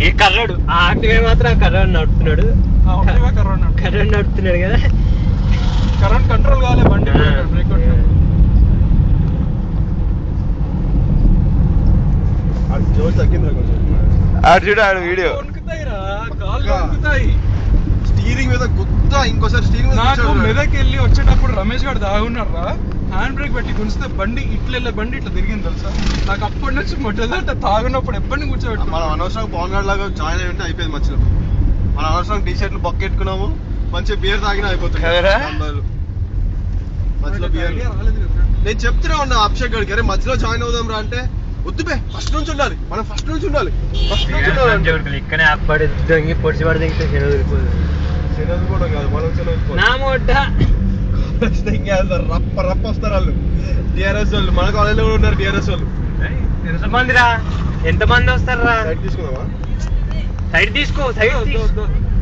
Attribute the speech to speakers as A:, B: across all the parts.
A: ఈ కర్రోడు ఆ ఆక్టివే మాత్రం కర్రోడు నడుపుతున్నాడు కర్రోడు నడుపుతున్నాడు కదా
B: కరెంట్ కంట్రోల్ కావాలి బండి బ్రేక్
C: చూడు ఆడు వీడియో
B: స్టీరింగ్ మీద గుద్దా ఇంకోసారి స్టీరింగ్ నాకు మెదక్ వెళ్ళి వచ్చేటప్పుడు రమేష్ గారు దాగున్నాడు రా హ్యాండ్ బ్రేక్ పెట్టి గుంజితే బండి ఇట్లా వెళ్ళే బండి ఇట్లా తిరిగింది తెలుసా నాకు అప్పటి నుంచి మొట్టదంటే తాగున్నప్పుడు ఎప్పటి కూర్చోబెట్టి మనం అనవసరంగా పవన్ గార్డ్ లాగా జాయిన్ అయ్యి ఉంటే అయిపోయింది మధ్యలో మనం అనవసరంగా టీ షర్ట్లు బొక్కెట్టుకున్నాము మంచిగా బియర్ తాగినా అయిపోతుంది మధ్యలో బియర్ నేను చెప్తున్నా ఉన్నా అభిషేక్ గారికి అరే మధ్యలో జాయిన్ అవుదాం రా అంటే వద్దుపే ఫస్ట్ నుంచి ఉండాలి మనం ఫస్ట్ నుంచి ఉండాలి
A: ఇక్కడే అప్పటి దొంగి పొడిచి పడి దిగితే
B: సెలవు కూడా కాదు మనం సెలవు
A: నా మొట్ట
B: రప్ప రప్ప వస్తారు వాళ్ళు టీఆర్ఎస్ వాళ్ళు మన కాలేజీలో కూడా ఉన్నారు టీఆర్ఎస్ వాళ్ళు
A: ఎంతమంది రా ఎంతమంది వస్తారు రా
B: సైడ్ తీసుకుందామా
A: సైడ్ తీసుకో సైడ్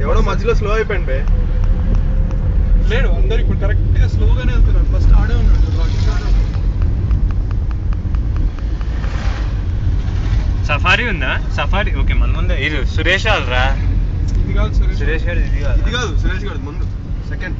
B: ఎవడో మధ్యలో స్లో అయిపోయింది బే లేడు అందరు ఇప్పుడు కరెక్ట్ గా స్లోగానే వెళ్తున్నారు ఫస్ట్ ఆడే ఉన్నాడు
A: సఫారీ ఉందా సఫారీ ఓకే మన ముందే ఇది సురేష్ వాళ్ళరా
B: ఇది కాదు
A: సురేష్ గారు ఇది కాదు
B: సురేష్ గారు ముందు సెకండ్